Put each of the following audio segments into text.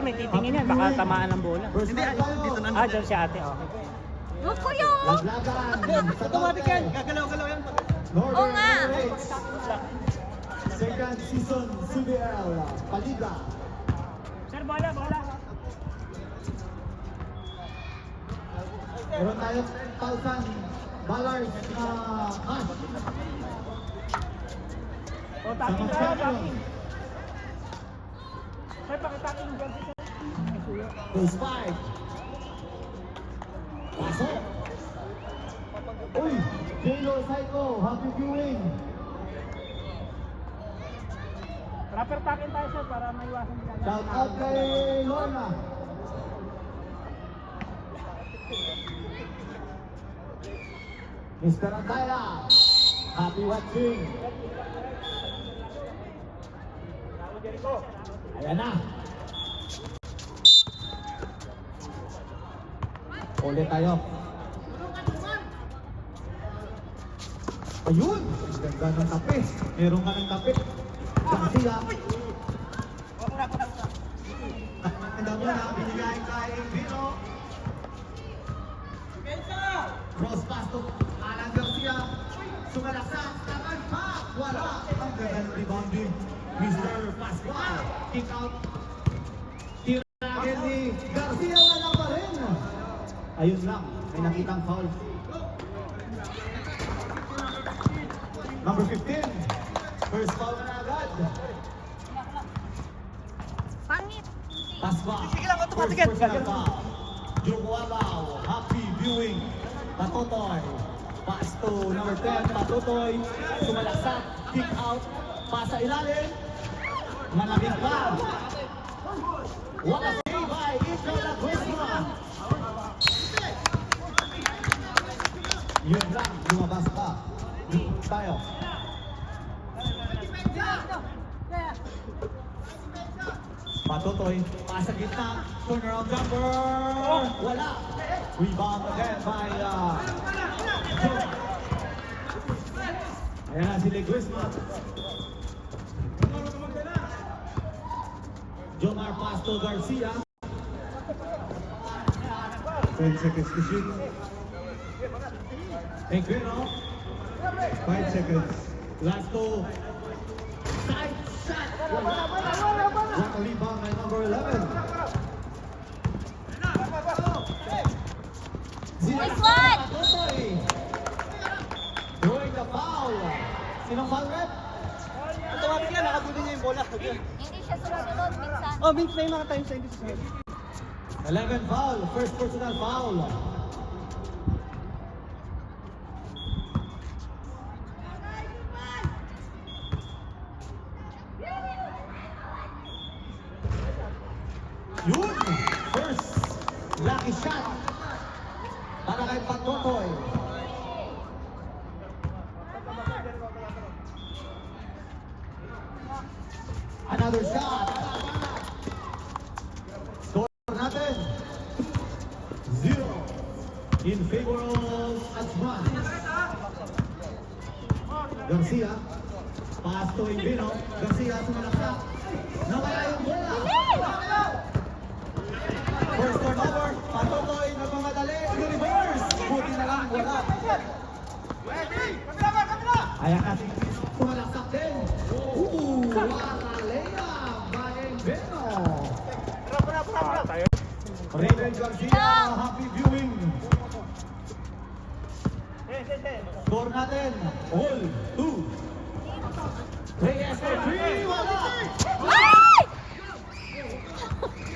Siyempre may titingin yan, baka tamaan ng bola. Hindi, dito na. Ah, dyan si ate, okay. Huwag ko yun! Automatic yan. Gagalaw-galaw yan. Oo nga! Second season, CBL, Paliga. Sir, bola, bola. Meron tayo 10,000 dollars na cash. O, taking tayo, taking. Sir, pakitakin yung jersey, sir. Goes 5. Pasok. Uy, J-Lo Psycho, happy viewing. Proper takin tayo, sir, para maiwasan nila. Shout out kay Lorna. Mr. Antaya, happy watching. Ayan na. Ulit tayo. Ayun! Ganda ng tape. Meron ka ng tape. Garcia. Ganda mo na. Binigay kay Vino. Cross pass to Alan Garcia. Sumalaksak. Takan pa. Wala. Ang ganda ng rebounding. Mr. Pascual. Kick out. Tira agad ni Garcia. Wala pa rin. Ayun lang. May nakitang foul. Number 15. First foul na agad. Pangit! Paspa. Sige lang, automatic First yan. personal foul. Jumwalaw. Happy viewing. Patotoy. Pass to number 10. Patotoy. Sumalaksak. Kick out. Pasa ilalim. Malamig pa. What a save by Ito Lagrisma. Yun lang. Lumabas pa. Tayo. Patotoy, pasa gitna, turnaround jumper, wala. Rebound again by Jomar. Ayan na si Leguizma. Jomar pass to Garcia. 10 seconds to shoot. Negrino. 5 seconds. Last goal. Side shot. What a rebound by number 11. Nice one! Throwing the foul. Sinong foul rep? Automatic yan. Nakabuli niya yung bola. Hindi siya sumunod minsan. Oh, minsan na yung mga times na hindi susunod. 11 foul. First personal foul. Yun! First lucky shot para kay Patotoy. Another shot. Score natin 0 in favor of Asman. Garcia. Pass to Invino. Garcia sumalaksak. Nawala yung bola. First turnover, Patotoy nagmamadali, reverse. Buti na lang, wala. Ayan natin, sumalaksak din. Wakalea, Valentino. Raven Garcia, happy viewing. Score natin, all 2. Reyes for 3, wala.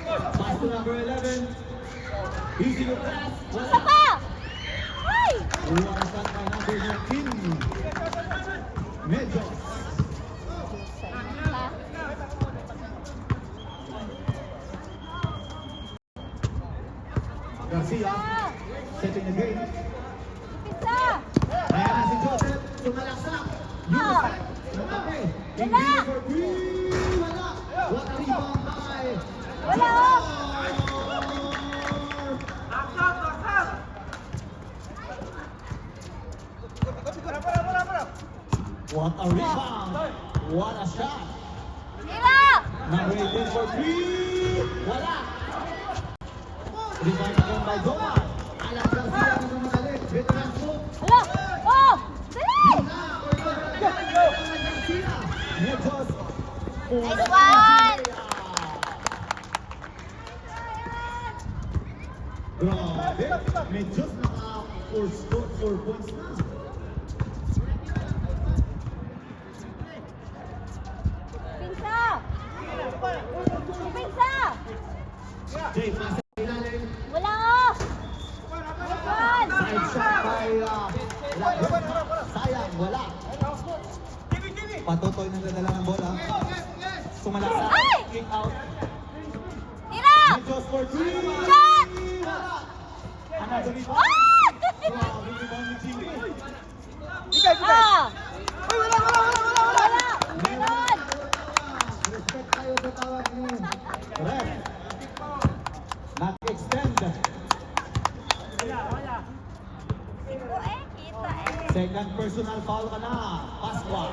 Pass to number 11. Easy to pass. Isa pa! Ay! One shot by number 19. Medyo. Garcia. Setting the game. Pizza! Ayan na si Joseph. Sumalaksak. Yusef. Natapi. Wala. For 3. Wala. What a rebound by Wala! What a rebound! What a shot! Tira! Number 18 for 3! Wala! Rebound again by Jomar. Alan Garcia na bumalik. Veteran move. Hala! Oh! Dali! Medjos. Nice one! Grabe. Medjos naka 4 points na. Pinsa! Pinsa! Jay, pasa sa ilalim. Wala oh! Nice one! Side shot by Lagos. Sayang, wala. Patutoy na dadala ng bola. Sumalaksa. Ay! Kick out. Tira! Medjos for 3. Shot! Another rebound. Ah! Grabe rebound ni Jimmy. Ah! Wala! Wala! Meron! Respect tayo sa tawag ni Ref. Nag-extend. Wala. Ito eh, kita eh. Second personal foul ka na. Pasqua.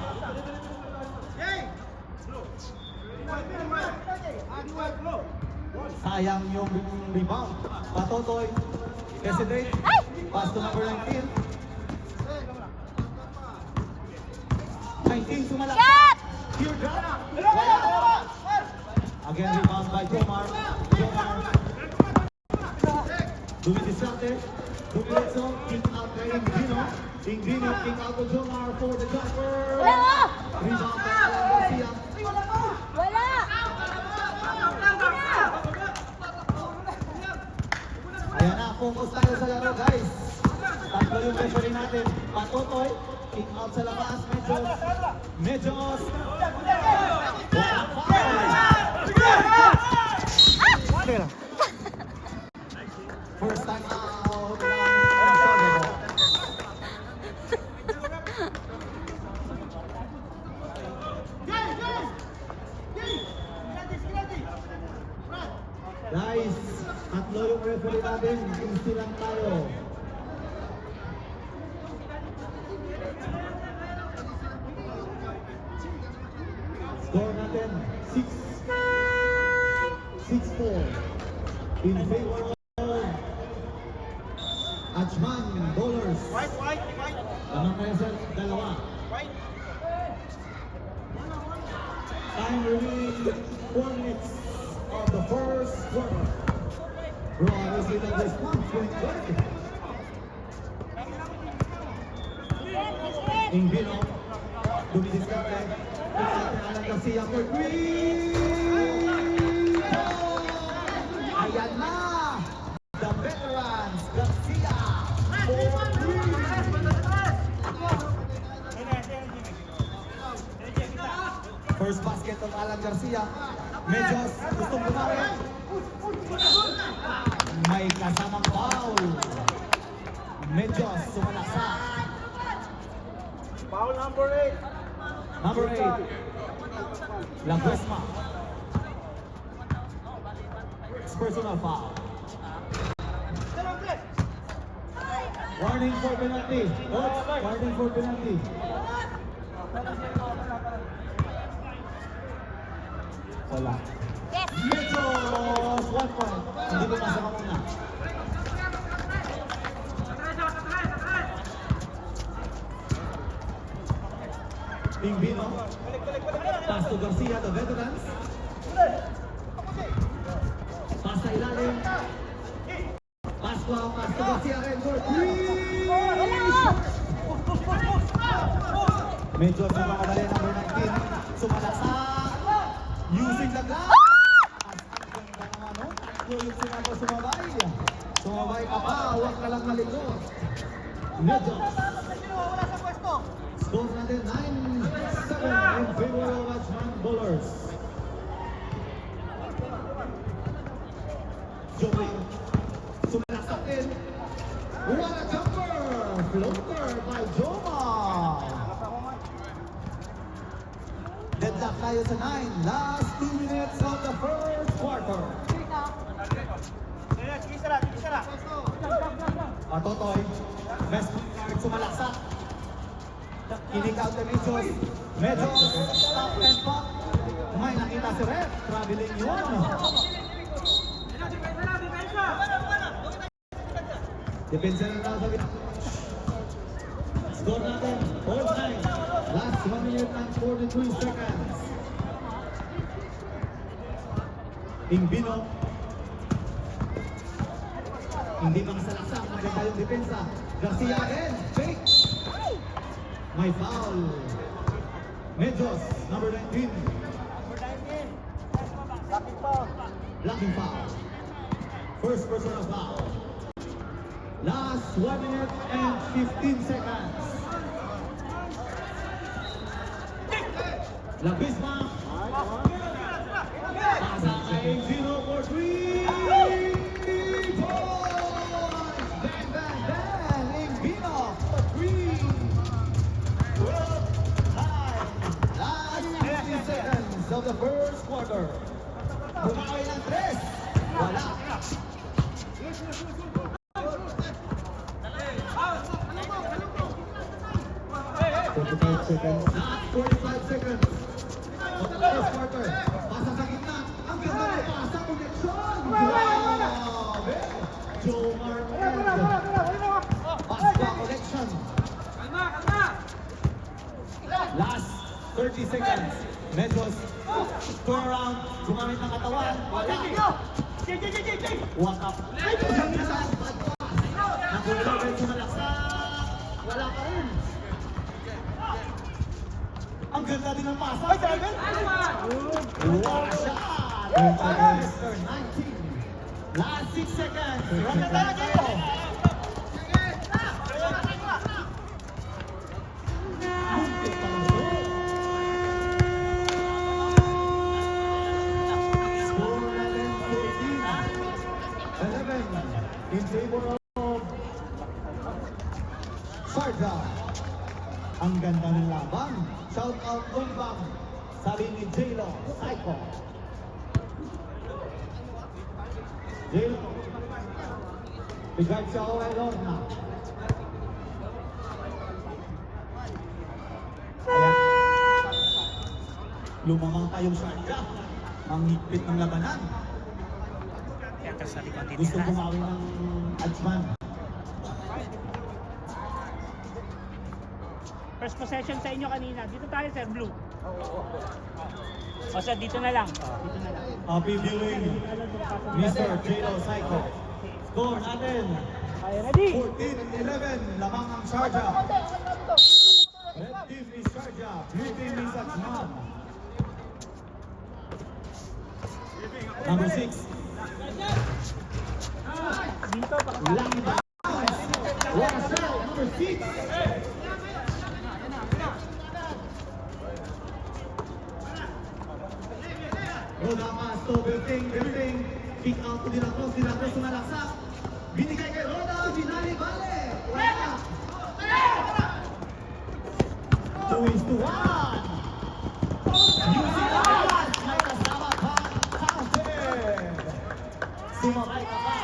Sayang yung rebound. Patotoy. Hesitate. Ay! Pass to number 19. 19 sumalak. Shot! Teardrop. Again rebound by Jomar. Jomar. Dumidistracted. Dumiretso. Kick out kay Ingrino. Ingrino kick out to Jomar for the jumper. Wala oh! Rebound by Alan Garcia. Wala! Ayan na, focus tayo sa laro guys. Tatlo yung referee natin. Patotoy, kick out sa labas. Medjos. First time out. Guys, tatlo yung referee natin. Easy lang tayo. Score natin 6-4 in favor of Achman Dollars. Naman tayo sa dalawa. Time remaining 4 minutes of the first quarter. Broad is in the response point guard. Ingbino, dumidiskarte. Alan Garcia for 3. Ayan na! The veterans, Garcia for 3. First basket of Alan Garcia. Medjos, gustong gumamit. May kasamang foul. Medjos, sumalaksa. Foul number 8. Number 8. Laguesma. Personal foul. Warning for penalty. Coach, warning for penalty. Wala. Yes! Medjos, 1 point. Hindi ko masama muna. Ingbino. Pass to Garcia, the veterans. Pass sa ilalim. Pasqua, pass to Garcia rin for 3. Wala oh! Medyo sumakabali number 19. Sumalaksa. Using the glass. As ang ganda ng ano. Tatlo yung sinaba sumabay. Sumabay ka pa. Huwag ka lang malikot. Medyo. Score natin 9-7 in favor of Achman Bowlers. Joey. Sumalaksa din. What a jumper! Floater by Joma. Deadlock tayo sa 9. Last 2 minutes of the first quarter. Patotoy. Best card sumalaksak. Kinik out the Medjos. Medjos. Stop and pop. May nakita si Ref. Traveling yun. Depensa na lang sabi. Score natin, all time. Last 1 minute and 43 seconds. Imbino. Hindi makasalaksak. Maganda yung depensa. Garcia again. Fake. May foul. Medjos, number 19. Blocking foul. First personal foul. Last 1 minute and 15 seconds. Labisma. Pasa kay Gino for 3 points. Bang, bang, bang. Imbino for 3. Last 15 seconds of the first quarter. Bumawi ng 3. Wala. 45 seconds. Last 45 seconds. Of the first quarter. Pasa sa gitna. Ang ganda ng pasa. Connection. Grabe. Joe Marquez. Pasa connection. Last 30 seconds. Medjos. Turn around. Gumamit ng katawan. Wala. Walk up. Nagulong sumalaksak. Wala pa rin. Ang ganda din ng pasa. Ay, Dragon! What a shot! Mr. 19. Last 6 seconds. Ganda talaga yun. Muntik pa lang ito. Score natin 14. 11 in favor of Sharjah. Ang ganda ng laban. Shout out Umbang. Sabi ni J-Lo, Psycho. J-Lo. Bigay siya ko ay Lorna. Ayan. Lumamang tayong Sharjah. Ang higpit ng labanan. Gusto bumawi ng Ajman. First possession sa inyo kanina. Dito tayo, sir, blue. O, sir, dito na lang. Dito na lang. Happy viewing, Mr. J-Lo Psycho. Score natin. Okay, ready? 14 and 11, lamang ang Sharjah. Red team is Sharjah, blue team is Ajman. Number 6. Dito, Lang bounce. What a shot, number 6. Roda Pasto, Berting. Kick out to Dilacros sumalaksak. Binigay kay Roda, Binali Vale. Wala. 2-1. Using Alas, may kasama pa, counted. Sumabay ka pa.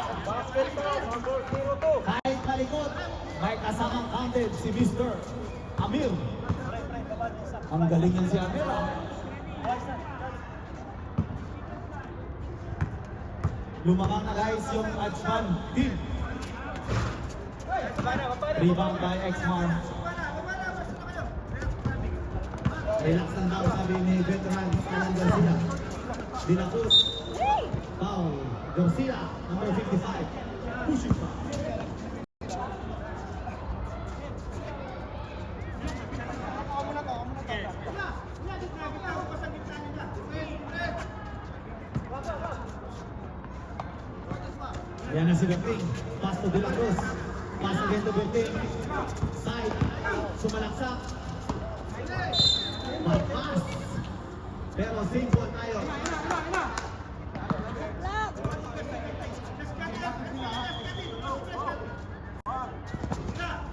Kahit malikot, may kasamang counted si Mr. Amir. Ang galing yan si Amir. Lumamang na guys yung Ajman team. Rebound by X-Man. Relax lang daw sabi ni veteran Alan Garcia. Dilacruz. Foul. Garcia, number 55. Pushing foul. Yan na si Berting. Pass to Dilacruz. Pass again to Berting. Side. Sumalaksak. Pass. Pero same ball tayo.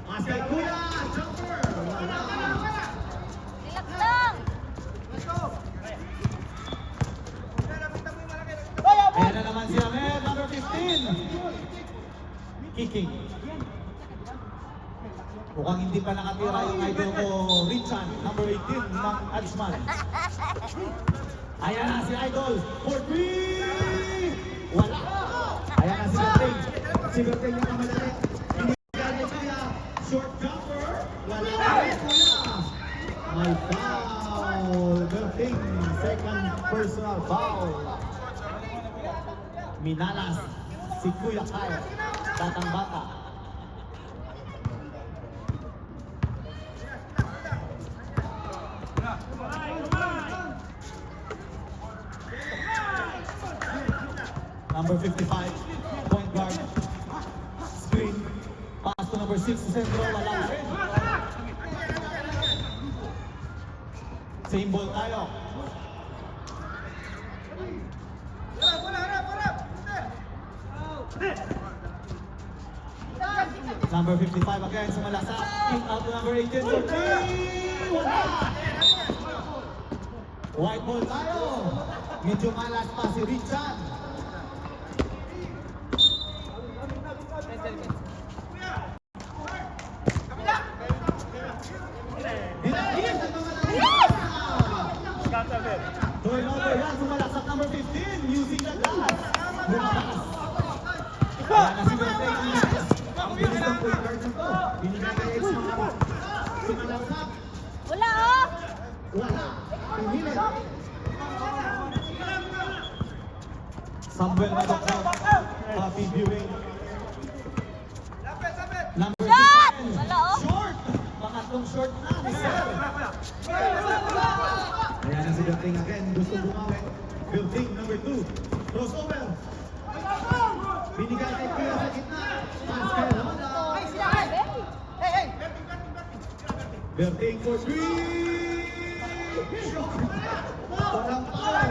Pass kay Kuya. Jumper. Wala. Relax lang. Ayan na naman si Amir, number 15. Kicking. Mukhang hindi pa nakatira yung idol ko, Richan, number 18 ng Ajman. Ayan na si Idol, for 3! Wala! Ayan na si Berting. Si Berting yung kamadali. Hindi minalas si Kuya Kyle. Batang bata. Number 55, point guard. Screen. Pass to number 6, Centro. Walang rin. Same ball tayo. Number 55 again, sumalasa. Kick out to number 18 for 3. Wala! White ball tayo. Medyo malas pa si Richard. Turnover yan, sumalaksak number 15 using the glass. Bumakas. Kaya na si Bertay. Ang bilis ng point guard nito. Binigay kay X mga sumalaksak. Wala oh! Wala. Pinilit. Samuel Madokot. Happy viewing. Number Shot! 10. Wala oh! Short. Pangatlong short na. Michelle. Ayan na si Berting again. Gusto bumawi. Berting number 2. Crossover. Binigay kay Kuya sa gitna. Pass kay Honda. Berting for 3. Shot. Walang foul.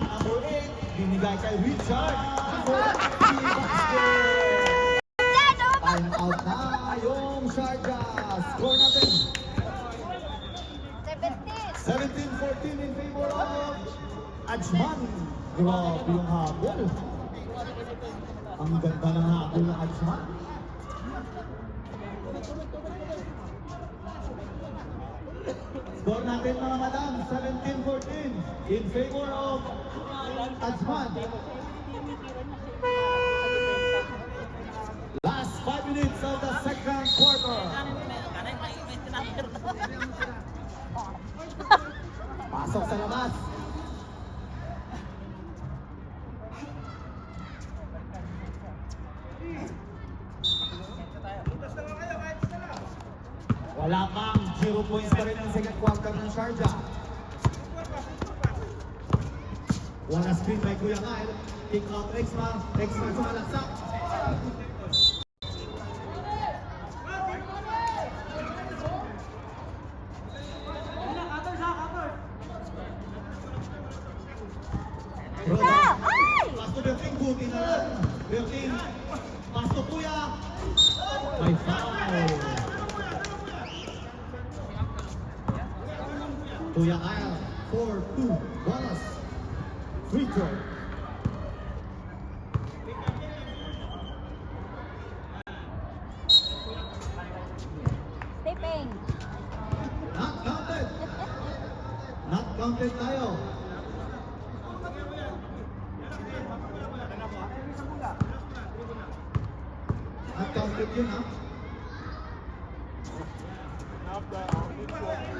Number 8. Binigay kay Richard. Basket. Time out na yung Sharjah. Score natin. 17-14 in favor of Ajman. Grabe yung habol. Ang ganda ng habol ng Ajman. Score natin mga madam, 17-14 in favor of Ajman. Last 5 minutes of the second quarter. Pasok sa labas. Wala pang 0 points pa rin ang second quarter ng Sharjah. Wala screen by Kuya Kyle. Kick out Rexmar. Rexmar sumalaksak. Pass to Berting, buti na lang. Berting, pass to Kuya. May foul. Kuya Kyle, 4-2, bonus. Free throw. Taping. Not counted. Not counted tayo. Not counted yun, ha?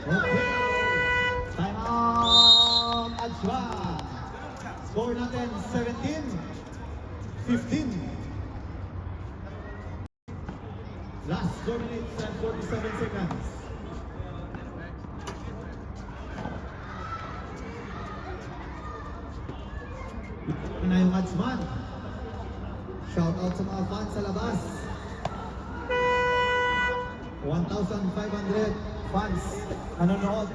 Okay. Time out, Ajman. Score natin 17-15. Last 4 minutes and 47 seconds. Ito na yung Ajman. Shout out sa mga fans sa labas. 1,500 fans nanonood.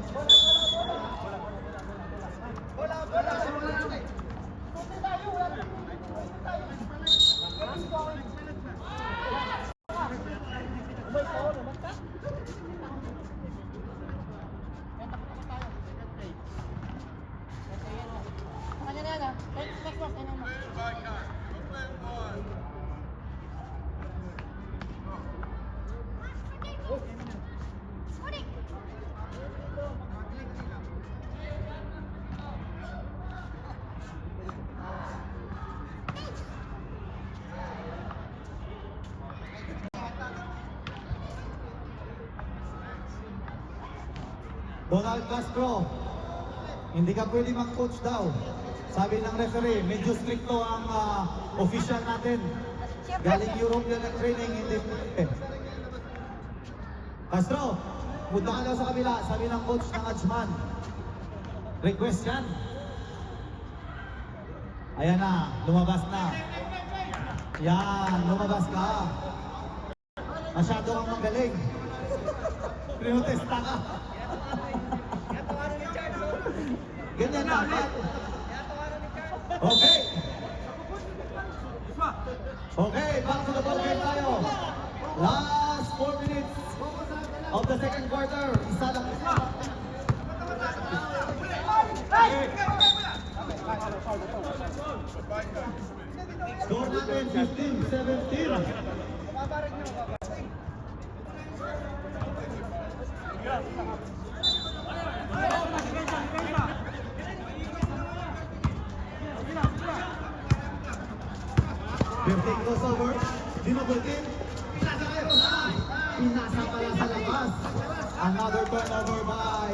Donald Castro, hindi ka pwede mag-coach daw. Sabi ng referee, medyo stricto ang official natin. Galing Europe yan ang training, hindi Castro, punta ka daw sa kabila. Sabi ng coach ng Ajman. Request yan. Ayan na, lumabas na. Yan, lumabas ka. Masyado kang magaling. Pinotesta ka. Ganyan dapat. Okay. Okay, back to the ball game tayo. Last 4 minutes of the second quarter. Isa lang. Score natin 15-17. Birthday crossover, dinobulkin, pinasa pala sa labas. Another turnover by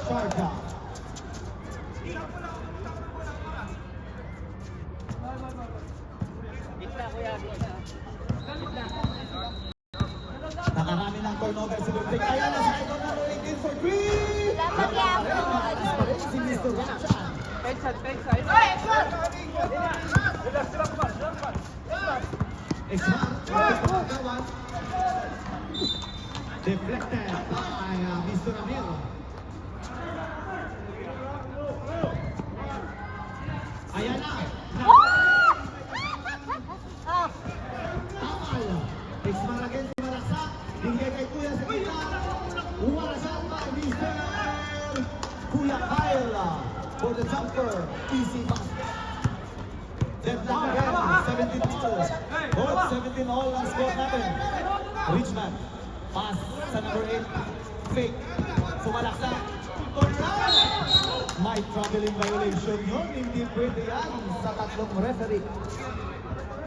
Sharjah. Nakarami ng turnover si Birthday. Kaya na sa ito na rolling in for 3. Si Mr. Ratchan. Exman, deflected by Mr. Amir. Ayan na. Tamal. Exman again si Malaksa. Bigay kay Kuya sa kita. Uwarasan by Mr. Kuya Kyle for the jumper. Easy basket. Deadlock again, 17 people. Both 17 all ang score natin. Richman, pass sa number 8. Fake. Sumalaksa. May traveling violation yun. Hindi pwede yan sa tatlong referee.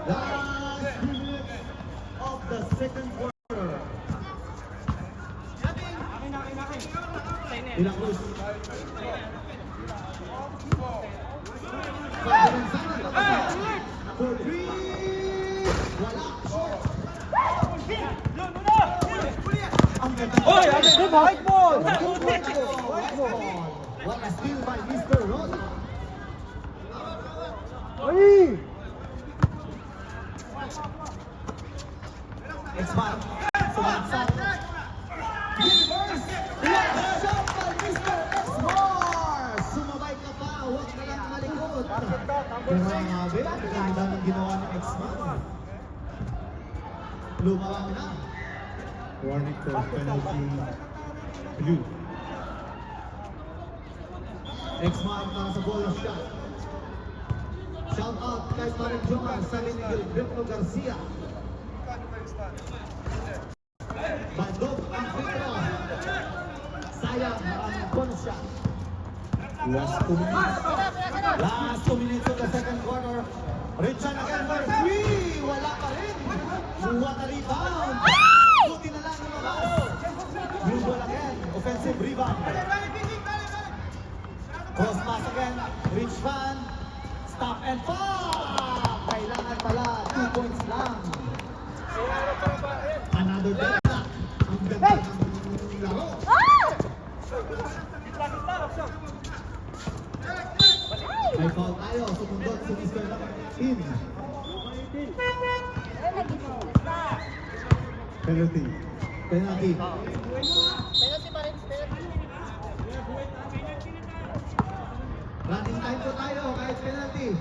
Last 3 minutes of the second quarter. Ilang Cruz. For 3. Wala. Ang ganda. Oy, good white ball! White ball. What a steal by Mr. Rosa. Oy! Exman. Sumansang. Reverse. Last shot by Mr. Exmar. Sumabay ka pa. Huwag ka lang malikot. Grabe. Ganda ng ginawa ni Exman. Lumawang na. Warning for penalty blue. Exman para sa ball shot. Shout out kay Marin Jomar sa Gilberto Garcia. Bandog ang free throw. Sayang ang ball shot. Last 2 minutes. Last 2 minutes of the second quarter. Richard again for 3. Wala pa rin. What a rebound. Buti na lang lumabas. Blue ball again. Offensive rebound. Cross pass again. Richman. Stop and fall. Kailangan pala 2 points lang. Another deadlock. Ang ganda ng laro. May foul tayo. Sumundot si Mr. In. Penalty. Penalty. Running time po tayo kahit penalty.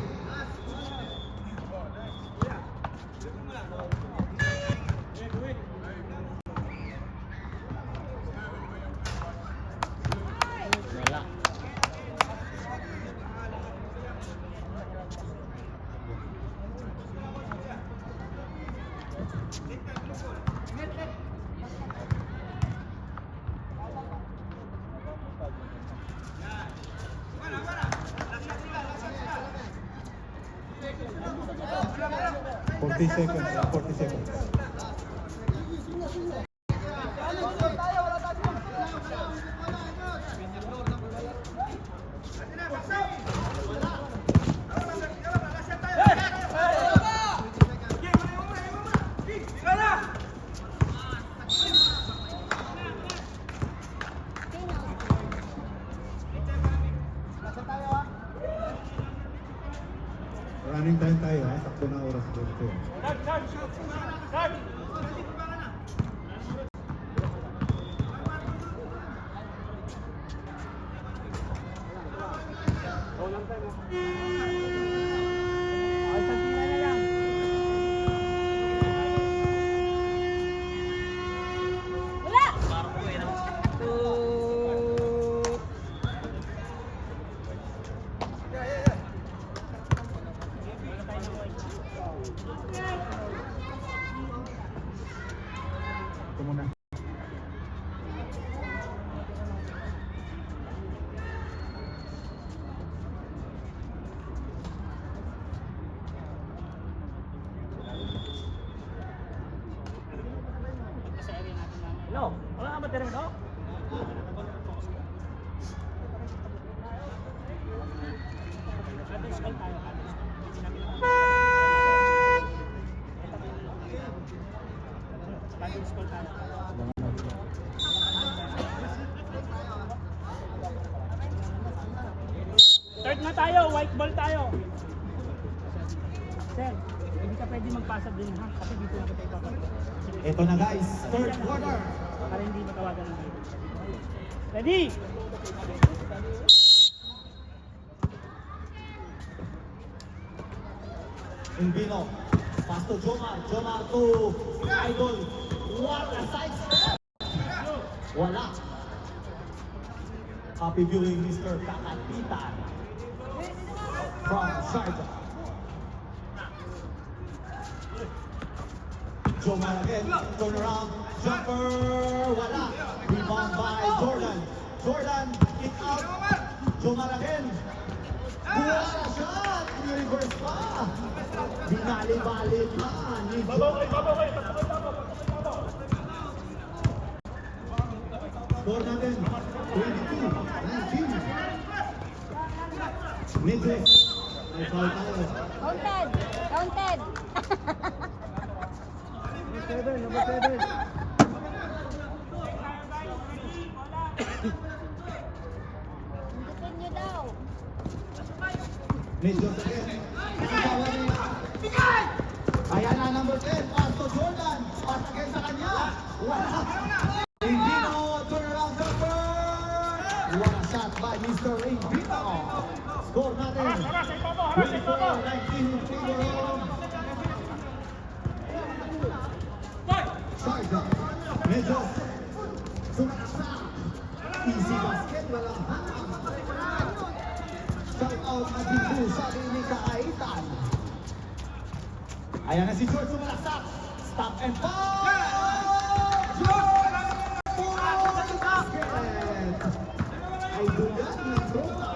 Forty seconds. Running time tayo ha. Takbo na oras. Dito. Okay, santina na lang. Wala! Ito muna. Hello? Wala ka ba tirang ito? Cadence call tayo, cadence call. Cadence call tayo. Abangan natin. Third na tayo, white ball tayo. Sir, hindi ka pwede magpasa din ha, kasi dito na kita ipapasa. Ito na guys, third quarter. Para hindi matawagan ng dito. Ready? Invino, pass to Jomar, Jomar to Idol. What a side step! Wala. Happy viewing, Mr. Kakatitan from Sharjah. Jomar again, turn around, jumper, wala. Rebound by Jordan. Jordan, kick out. Jomar again. What a shot! Reverse pa. Binali-bali pa. Score natin, 22-19. Midwest. May foul tayo. Counted! Counted! Number 7. Hindutin nyo daw. Midwest again. Ayan na, number 10. Pass to Jordan. Pass again sa kanya. Wala. Invino, turnaround jumper. What a shot by Mr. Invino. Score natin. 24-19 in favor of Sharjah. Medyo sumaksak. Easy basket, walang hanap. Shout out Madibu, sabi ni Kaaitan. Ayan na si George sumalaksak. Stop and fall! George! Puro basket! Ay duyan ng tropa.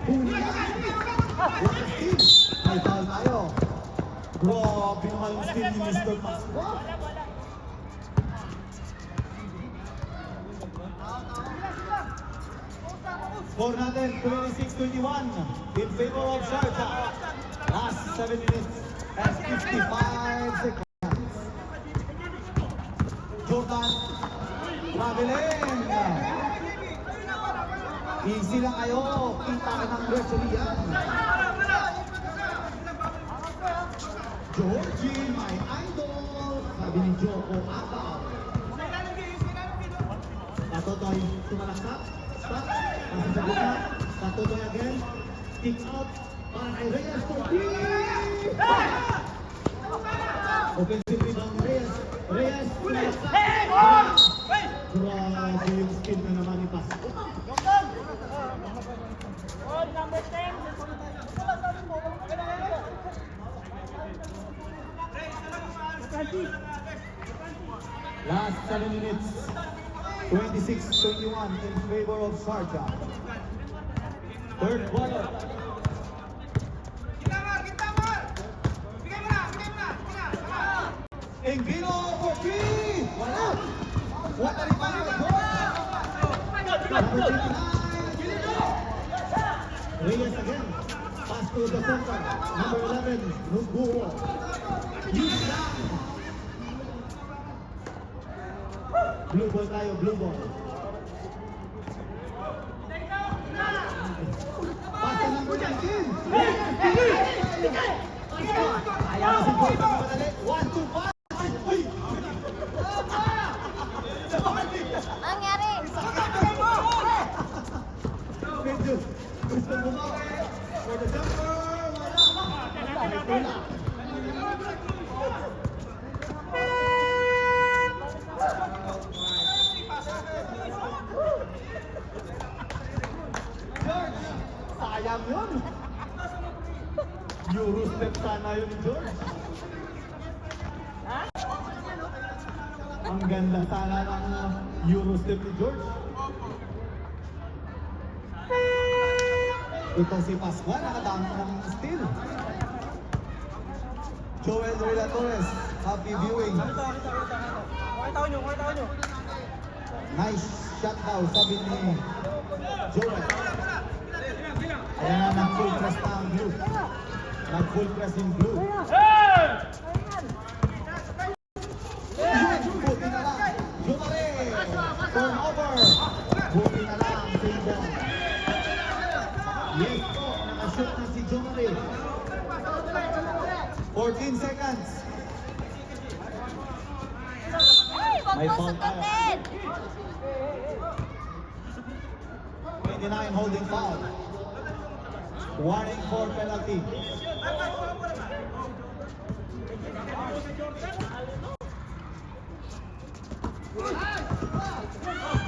Hulihan! What a steal! May foul tayo. Grabe naman yung steal ni Mr. Pasqua. Score natin, 26-21 in favor of Sharjah. Last 7 minutes and 55 seconds. Jordan, traveling. Easy lang kayo, kita ka ng referee. Georgie, my idol. Sabi ni Joko Ataw. Patotoy, sumalaksak. Stop. Pasok sa buka. Patotoy again. Kick out. Para kay Reyes for three. Offensive rebound Reyes. Reyes. Grabe yung skill na naman ni Pasco. Oh, number 10. Last 7 minutes. 26-21 in favor of Sharjah. Third quarter. Invino for three! Wala! What a rebound by George! Reyes again. Pass to the center. Number 11, Nuguo. Use down. Blue ball tayo, blue ball. Boy, pagkamadali. 1, 2, 5. Uy! Nangyari. Medyo gusto mo ba? For the jumper, wala. May tula. George, sayang yun. Eurostep sana yun ni George. Ang ganda sana ng Eurostep ni George. Ito si Pascual, nakadaan ng steal. Joel Rila Torres, happy viewing. Pakita nyo. Nice shot daw, sabi ni Joel. Ayan na, nag-full press na ang blue. Nag-full press in blue. Buti na lang. Jumare. Turnover. Buti na lang. Same ball. Yes po. Nakashoot na si Jumare. 14 seconds. Ay, wag May mo foul tayo. sagutin. 29 holding foul. Warning for penalty.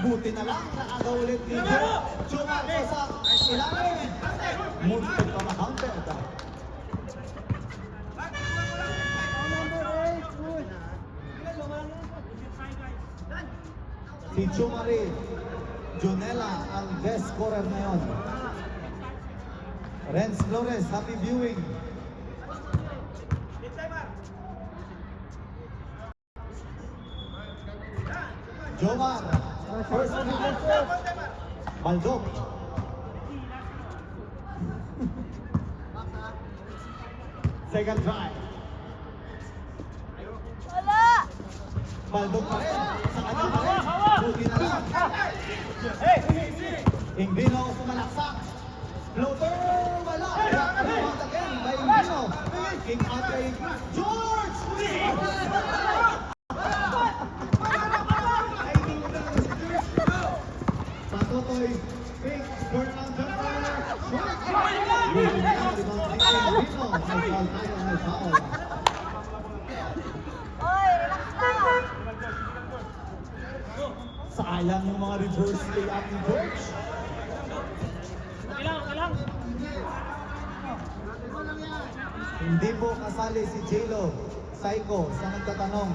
Buti na lang, nakakaulit ni Joe. Chumar ko sa ilalim. Muntik pa ma-counter. Si Chumari, Junela ang best scorer ngayon. Renz Flores, happy viewing. Jomar, first Baldok. Second try. Wala. Baldok pa rin. Sa kanya pa rin. Buti na lang. Ingrino sumalaksak. Floater, wala. Rebound again by Ingrino. King out kay George! Patutoy, fake, turn on jumper, shot! Buti na lang, rebound kay Ingrino. May foul tayo, may foul. Oy, relax lang. Sayang yung mga reverse layup ni George. Okay lang. Hindi po kasali si J-Lo, Psycho, sa nagtatanong.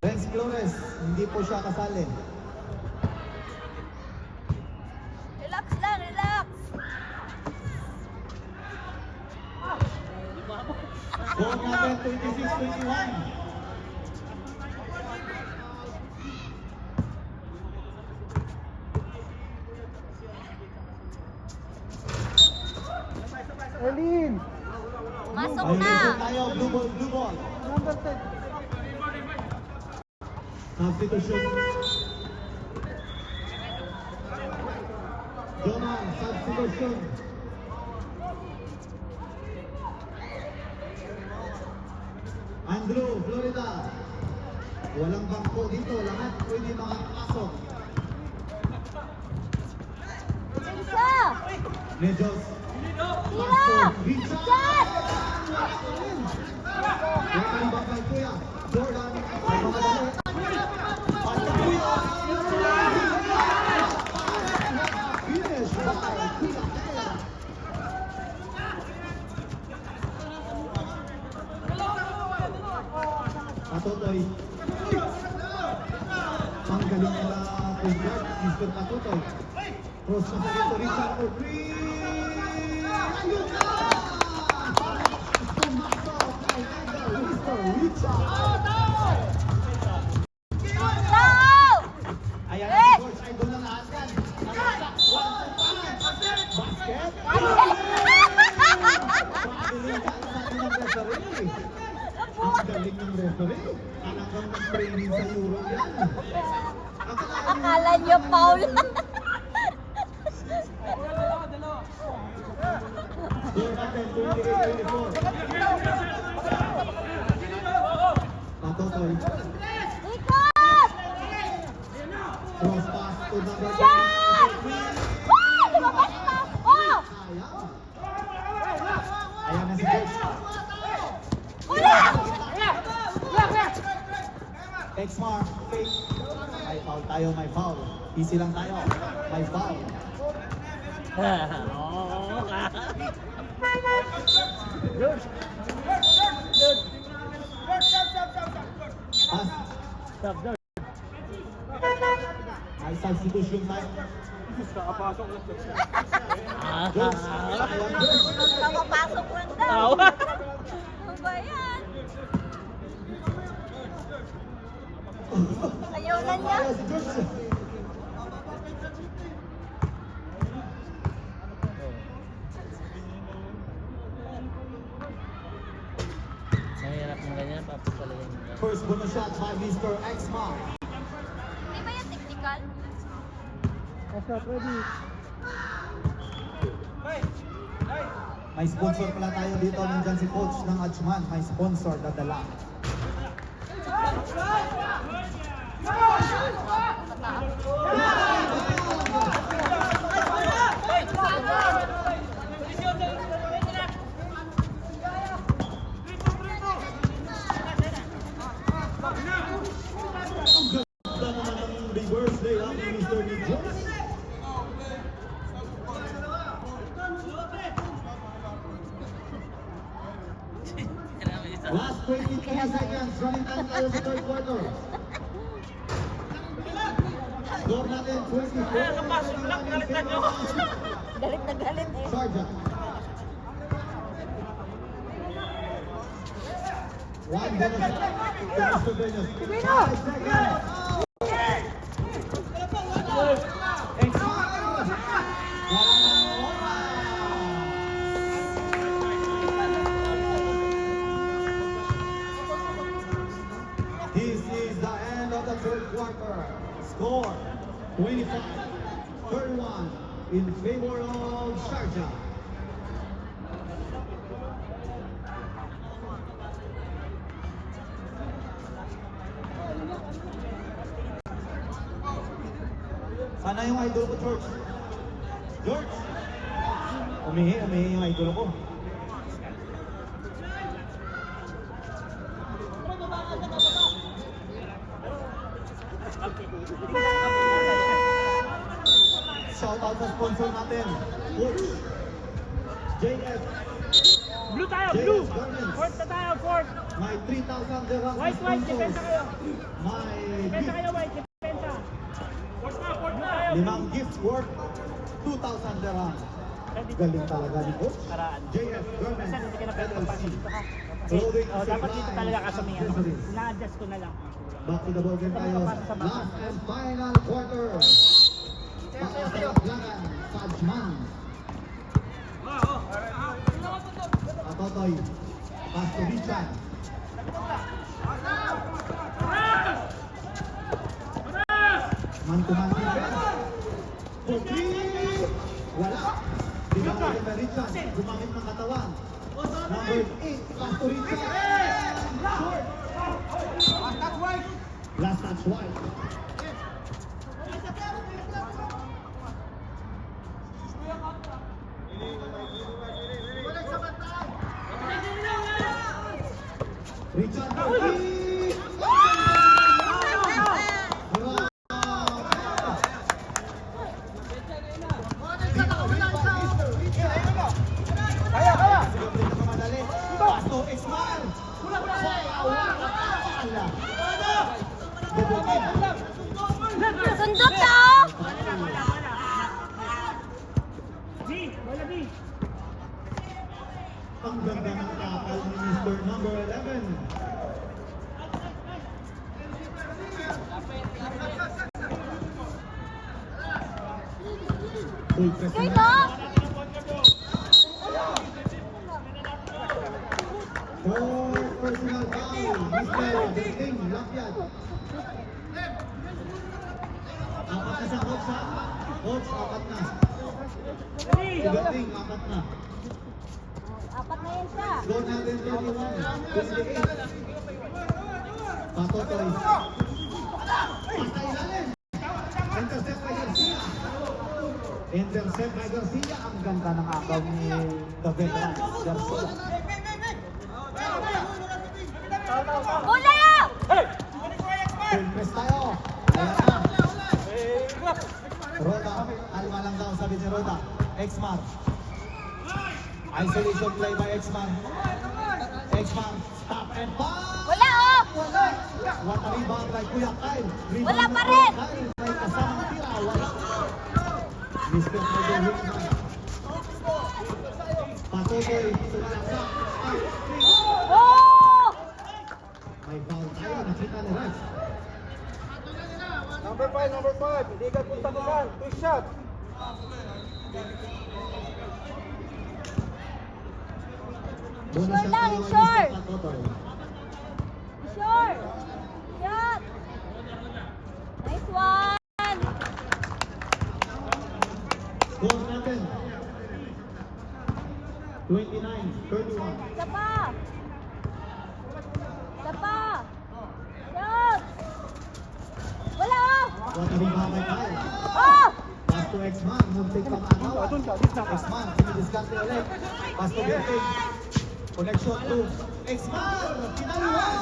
Renz Flores, hindi po siya kasali. Relax lang, relax. Score natin 26-21. Elin! Masok Ayun na. po tayo, blue ball. Number 10. Substitution. Joman, substitution. Andrew, Florida. Walang bangko dito, lahat pwede makapasok. Isa. Nejos. Tira. Shot. Walang bakal kuya. Jordan. Pagmamadali. Pasok kuya. Finish by Kuya. Patutoy. Ang galing nila Kuya. Mr. Patutoy. Cross na sa dito. Richard for three. Ayun na! Pumasok kay Mr. Richard. Go. Ayan na si George. Idol na lahat yan. Nakasaksak. 1-2-5. Basket. Pagaling yan sa ating ng referee. Ang galing ng referee. Talagang nag-training sa Euro yan. Akala niyo foul. Score natin 28-24. Totoy. Ikot! Cross pass to number 10. Shot! Woo! Lumabas pa! Oh! Sayang. Ayan na si Coach. Wala! Exmar, fake. May foul tayo, may foul. Easy lang tayo. May foul. Oo ka. Pass. Stop, George. May substitution tayo. George, sayang George. Nakapapasok mo daw. Tawa. Ano ba yan? Ayaw na niya. Ayaw si George. Mahirap ng ganyan, papasalayin mo. First bonus shot by Mr. Exmar. Di ba yan technical? Shot ready. May sponsor pala tayo dito. Nandyan si Coach ng Achman. May sponsor na dala. Ang ganda naman ng reverse layup ni Mr. Nijos. Last 22 seconds. Running time tayo sa third quarter. Score natin 24. Galit na galit eh. Sargent. One bonus shot to Mr. Benyos. 5 seconds. This is the end of the third quarter. Score 25-31 in favor of Sharjah. Sana yung idol ko, George. George! Umihi yung idol ko. Shout out sa sponsor natin, Coach JF. Blue tayo, JF blue! Garments. Fourth na tayo, fourth. May 3,000 dirhams White, white, depensa kayo. May Depensa gift, kayo, white, depensa. Fourth na tayo. limang gift worth 2,000 dirhams. Galing talaga ni Coach Paraan. JF Garments Kasi hindi ka na pwede LLC. magpasok dito ha. Clothing, Oh, dapat dito supplies, talaga kasi may ano. accessories. Na-adjust ko na lang. Back to the ball game tayo. Last and final quarter. Pakasalaplagan sa Ajman. Atotoy. Pass to Richard. Man to man defense. For three. Wala. Binabagay na Richard. Gumamit ng katawan. Number 8. Pass to Richard. Short. Last touch wide. Richard Murphy! Sundot daw! D, wala D. Ang ganda ng takal ni Mr. Number 11. Full press Kaya na. For personal foul, Mr. Desting Lapiad. Apat na sa coach ha? Coach, apat na. Si Desting, apat na. Apat na yan siya. Score natin 31, 28. Patutoy. Patay ilalim. Intercept by Garcia. Intercept by Garcia. Ang ganda ng akaw ni the veteran Garcia. Bola! Full press tayo. Ayan na. Roda. Alma lang daw sabi ni Roda. Exmar. Isolation play by Exmar. Exmar. Stop and pass. Wala oh! What a rebound by Kuya Kyle. Rebound Wala by pa Kuya rin. Kyle. May kasamang tira. Wala. Mister Pedro Hickman. Patutoy. Sumalaksak. Oh! May foul tayo. Nakita ni Rex. Number 5. Hindi ka punta ko kan. 2 shot. Bonus Sure shot lang, tayo, sure. Mr. Patutoy. Sure! Shot! Nice one! Score natin. 29-31. Isa pa! Isa pa! Shot! Wala oh! What a rebound by Kyle. Oh! Pass to X-Man. Muntik pang agaw. X-Man. Pinidiskarte ulit. Pass to Gerting. Connection to X-Man. Kinaluan.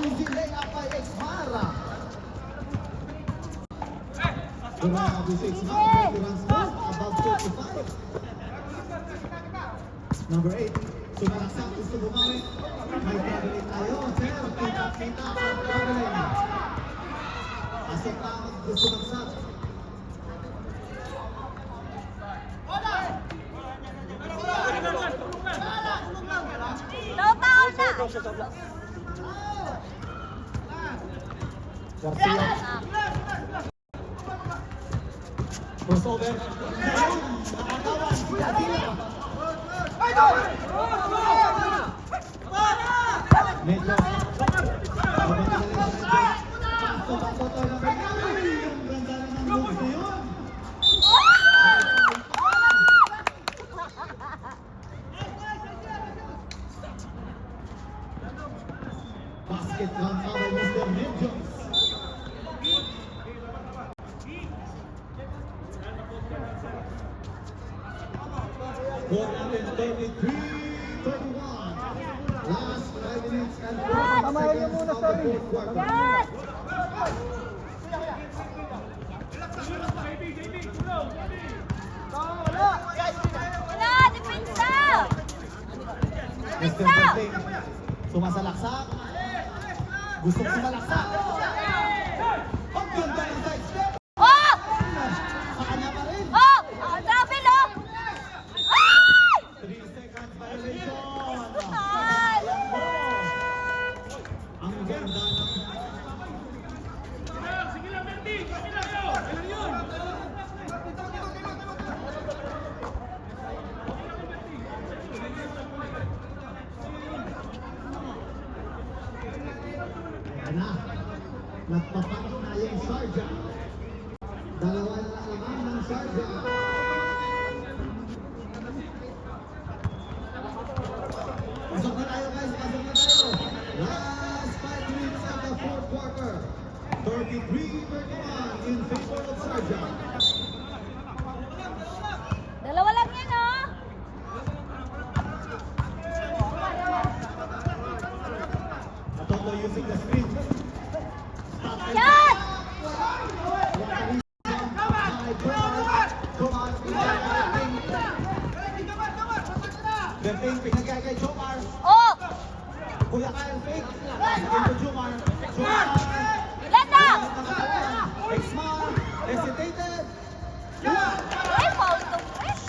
Easy layup by X-Man. Grabe si X-Man. 30 runs more. Above 45. Number 8. Sumalaksak. Gusto bumalik. May traveling tayo. Sir, kita ang traveling. Pasok lang. Gusto magsak. No foul na! Garcia. Crossover. Nakakawan. Kuya Tila. Medyo. Pato lang. Ang ganda na ng moves na yun. Basket run foul, Mr. Medjos. Score natin 33-31. Last 5 minutes and 40 seconds of the fourth quarter. Shot! Wala! Depensa! Mr. Depensa! Benting, sumasalaksak. Gustong sumalaksak. Ang ganda ng side step. Oh! Sa kanya pa rin. Oh! Travel oh! Ay! 3 seconds violation. Ay! Ang ganda ng... Ayan na. Nagpapatok na yung Sharjah. Dalawa na laman ng Sharjah. Pasok na tayo guys, pasok na tayo. Last 5 minutes of the fourth quarter. 33-31 in favor of Sharjah. Dalawa lang yan oh! Atoto using the screen. Shot! Berting pinagay kay Jomar. Oh! Kuya Kyle fake. Pasok to Jomar. Jomar. Landa! X-Man. Hesitated. Ay, foul to press!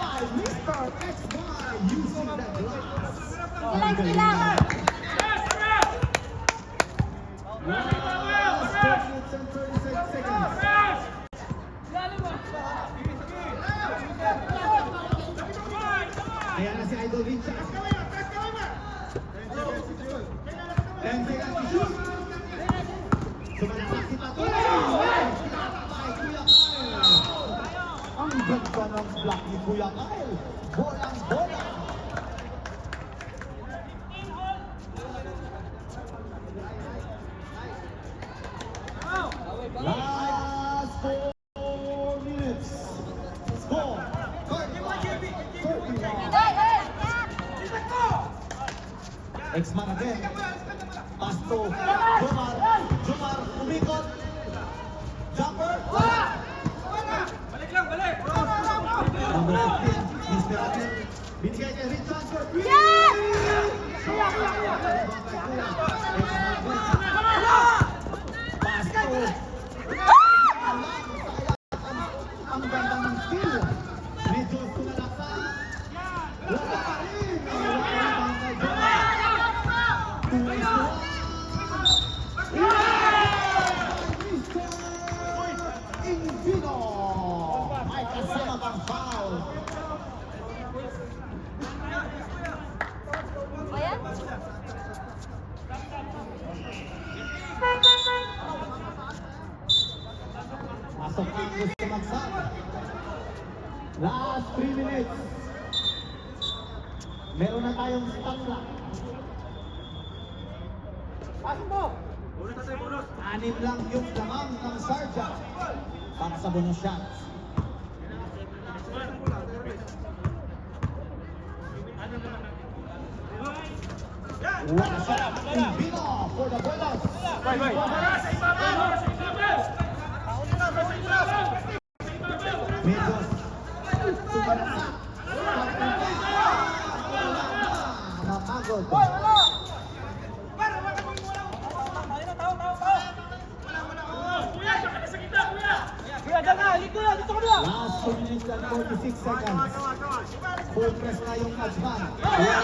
By Mr. X-Man using the glass. Ilan sila? Last 4 minutes and 36 seconds. Ayan na si Idol Richard. 10 seconds to shoot. Sumalaksak si Patuloy. By Kuya Kyle. Ang ganda ng block ni Kuya Kyle. Bolang-bola. X-Man again. Pass to Jomar. Jomar, umikot. Jumper. Number 15, Mr. Abel. Binigay kay Richard for three. Yes! Pass to ang ganda ng steal. Medyo sumalaksan. Wala pa rin. Invino. May kasama pang foul. O yan? Pasok ang gusto magsak. Last 3 minutes. Meron na tayong stop clock. Pasok mo! 6 lang yung lamang ng Sarja para sa bonus shots. One shot, Invino for the Buenos. Medyo sumarasa. Mapagod. Kuya, dyan na! Dito na! Dito ka na! Last 2 minutes and 46 seconds. Full press na yung Ajman. Wala.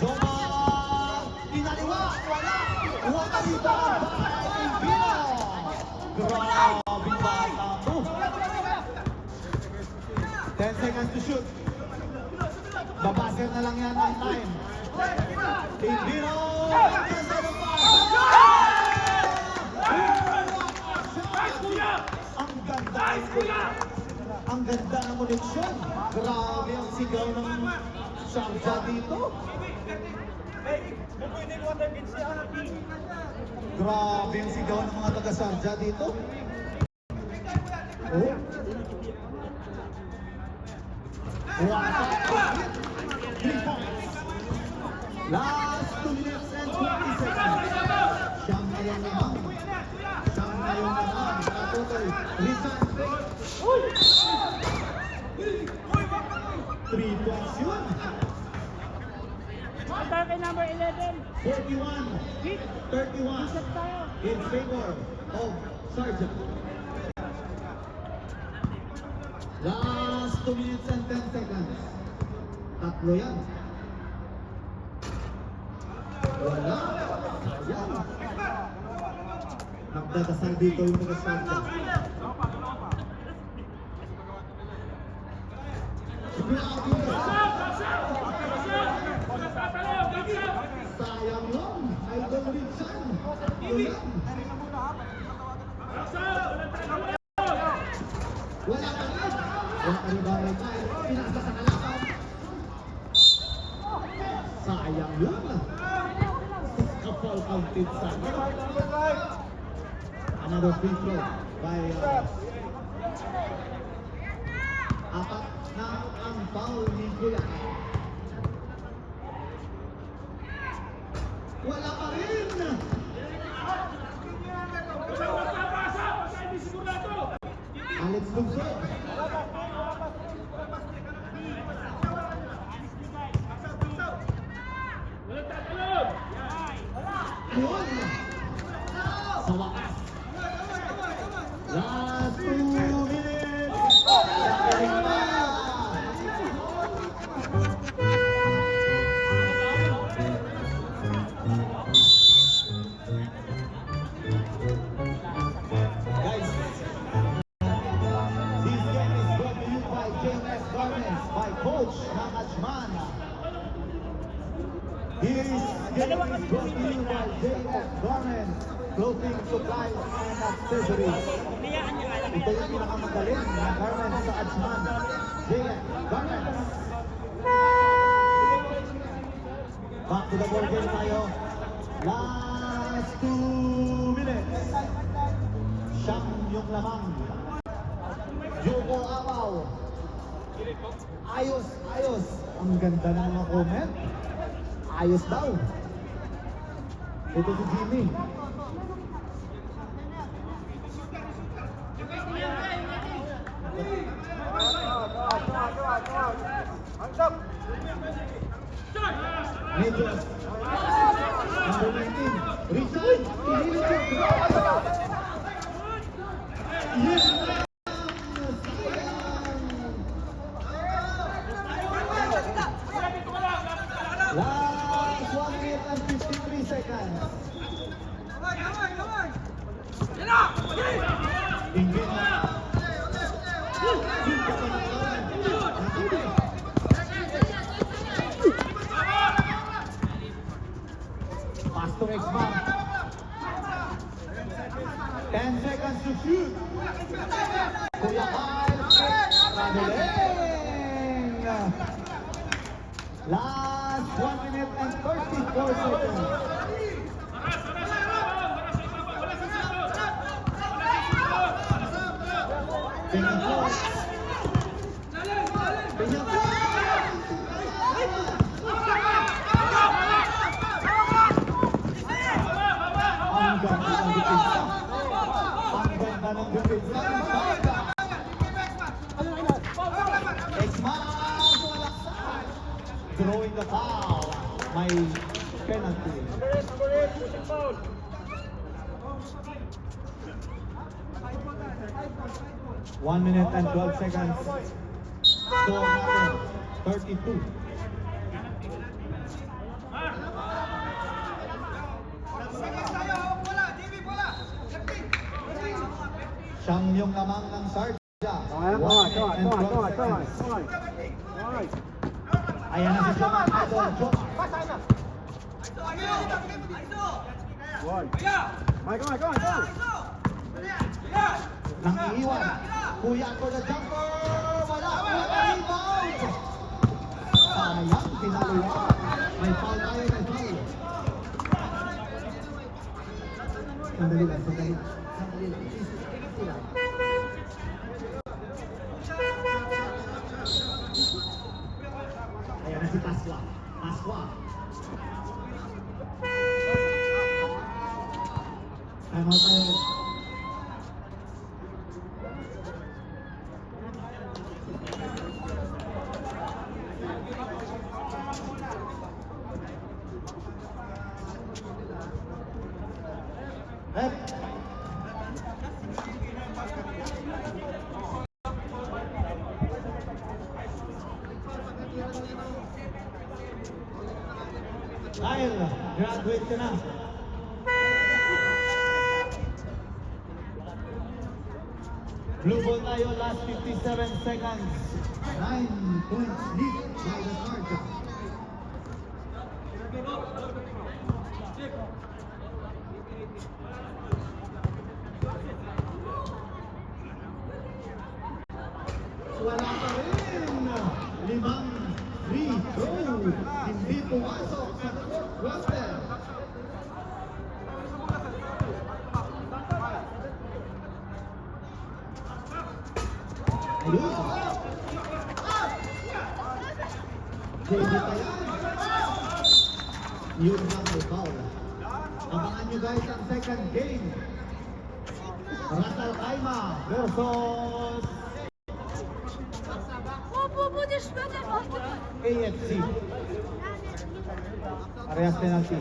Jomar! Pinaliwa! Wala! Wala dito! Invino! Grabe bata to! 10 seconds to shoot. Babaser na lang yan ang time. Invino! Ang ganda! Ang ganda ng koneksyon. Grabe ang sigaw ng Sharjah dito. Grabe ang sigaw ng mga taga-Sharjah dito. Oh. Last 2 minutes and 20 seconds. Siyang na yung naman. Siyang na yung naman. Natutoy. Richard. 3 points yun. Punta kay number 11. 41. 31. Set tayo. In favor of Sargent. Last 2 minutes and 10 seconds. Tatlo yan. Wala. Yan. Nagdadasal dito yung mga Sargent. Sayang lang. Idol Richard. Ulan. Wala ka rin. Wala ka rin ba may tayo? Pinasa sa kalakad. Sayang yun. Kapal counted sa another free throw by apat na ang foul ni Kuya. Wala pa rin. Alex Luzon. Yun. Sa wakas. Last 2 minutes. Guys, this game is brought to you by JMS Garments by Coach Nakachman. This game is brought to you by JMS Garments, clothing, supplies, and accessories. Ito yung pinakamagaling na garments sa Achman. JMS Garments. Back to the ball game tayo. Last 2 minutes. Siyang yung lamang. Jogo Abaw. Ayos, ayos. Ang ganda ng mga comment. Ayos daw. Ito si Jimmy. Hands up. Medyo. Number 19. Richard. Pinilit siya. Yes. Last 1 minute and 53 seconds. Ingrid na. Pass to X-Man. 10 seconds to shoot. Kuya Kyle. Traveling. Last 1 minute and 34 seconds. Peñaflor. Peñaflor. Ang ganda ng depensa. Ang ganda ng depensa. X-Man. Throwing the foul. May penalty. Number 8, pushing foul. One minute and 12 seconds. Score natin, 32. Siyang yung lamang ng Sarja. 1 minute and 12 seconds. Ayan na si Joman Idol. Joman. Nang iiwan. Kuya ko na jumper. Wala. Wala rebound. Sayang. Tinalo yan. May foul tayo. May foul. Sandali lang. Sandali lang. Sandali lang. Easy lang. Ayan na si Paswa. Paswa. Time out tayo. Kyle, graduate ka na. Blue ball tayo, last 57 seconds. 9 points lead by the Sarja. Wala pa rin. 5 free throw. Hindi pumasok sa fourth quarter. Ayun. Hindi pa yan. Yun lang may foul. Abangan nyo guys ang second game. Rasal Kaima versus AFC. Parehas penalty.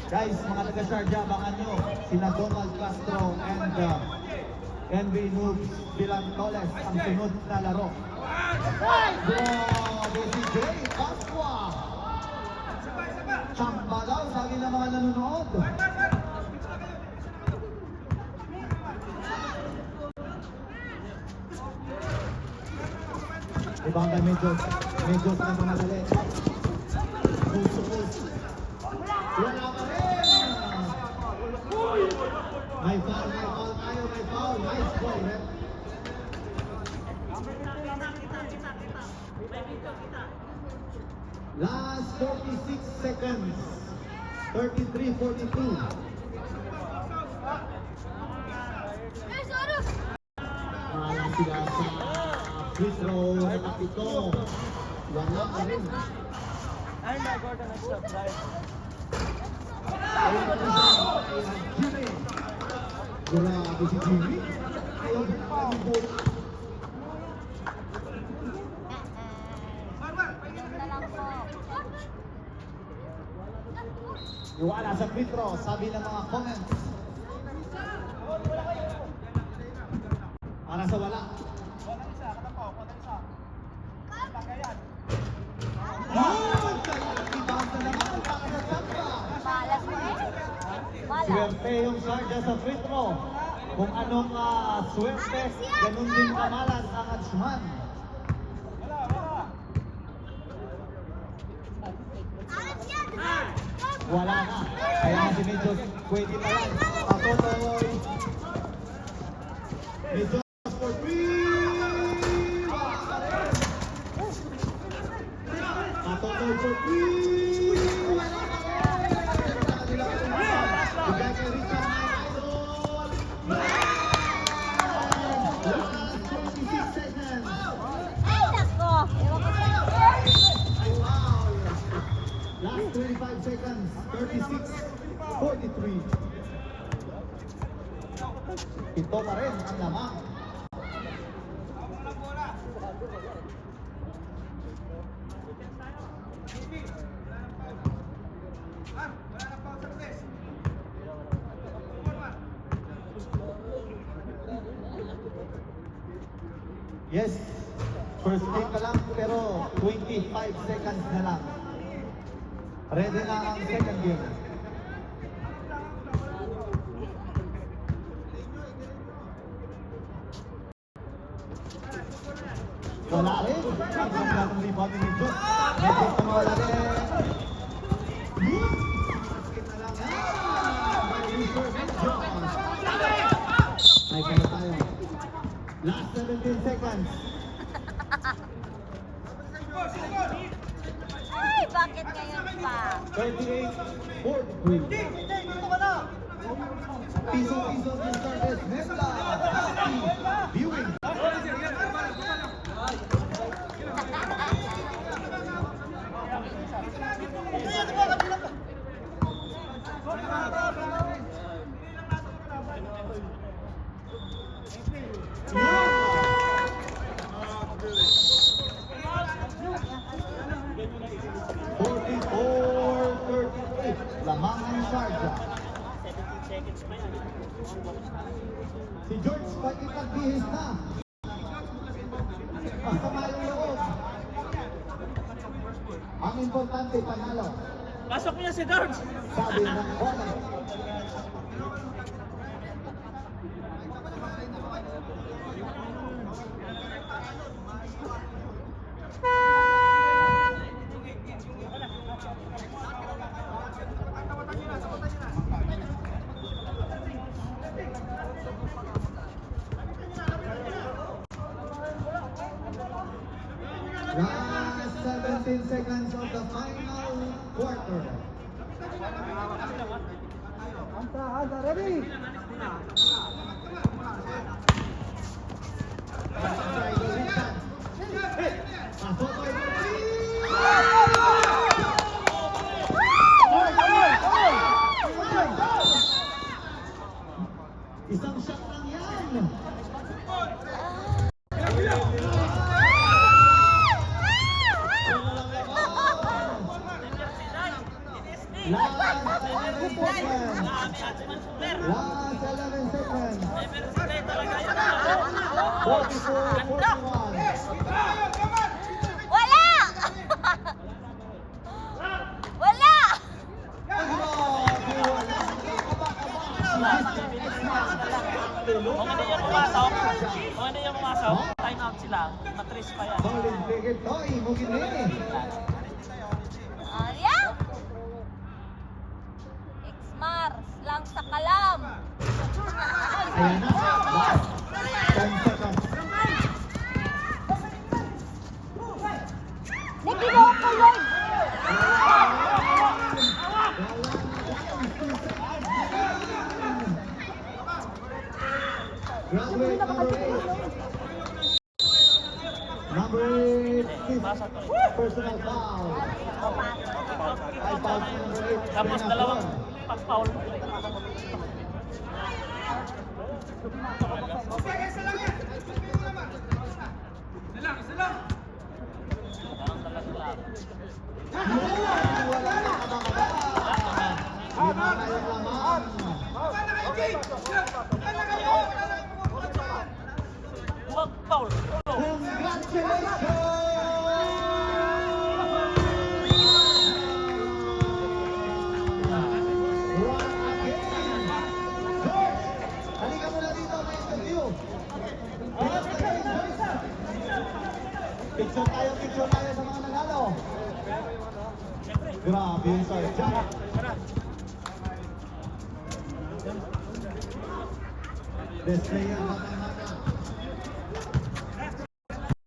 Guys, mga taga-Sharjah, abangan nyo sina Donald Castro and NB Noobs Bilantoles ang sunod na laro. Grabe si Jay Pasqua. Chamba daw, sabi ng mga nanonood. Ibang na medyo sa madali. Puso. Wala pa rin! May foul tayo, may foul. Nice goal, rep. Last 46 seconds. 33-42. Wala sila sa free throw na pito. Wala pa rin. Ay, nag-order na siya, right? Ayun pa rin siya. Jimmy. Grabe si Jimmy. Ayun pa rin po. Yun na lang po. Iwala sa free throw, sabi ng mga comments. Para sa wala. Yun! Rebound na naman para sa Samba. Malas mo eh. Malas. Swerte yung Sharjah sa free throw. Kung anong swerte, ganun din kamalas ang Adsman. Wala na. Kaya si Medjos, pwede pa lang. Patuloy. Medjos for three. Wala pa rin. Patuloy for three. Wala pa rin. Sa kanila pa rin. Bigay kay Richard Idol. Last 26 seconds. Ay, nako. Ewan ko sa'yo. Wow. Last 25 seconds. 36-43. Ito pa rin ang lamang. Yes, first game ka lang pero 25 seconds na lang. Ready na ang second game. Wala rin. Ang gano'ng rebound ni Medjos. Medjos na wala rin. Basket na lang yan. By Mr. Medjos. May pala tayo. Last 17 seconds. Ay, bakit ngayon pa? 38-43. Piso-piso ng starters. Nebla. Viewing. Lamang ang Sharjah. 17 seconds pa yan. Si George pag-itagbihis na. Masama yung loob. Ang importante, panalo. Pasok niya si George! Sabi ng comment. Last 17 seconds of the final quarter. Anta, ready? Isang shot lang yan. Last 11 seconds. Last 11 seconds. 44-41. Wala! Wala! Kung hindi yung pumasok, time out sila. Matris pa yan. Solid figure toy, mugin din. Ayan! X-Mars lang sa kalam. Ayan na. Last 10 seconds. Naginawa ko yun! Graduate number 8. Number 6, Basa to. personal foul. Ay, foul si number 8. Tapos dalawang pag-foul. Parang dala-dala. Wala na kabangaba. Lima na yung laman. Pag-foul. Congratulations! Once again! Coach, halika muna dito, may interview. Picture tayo sa mga nanalo. Grabe yung side check. Display ang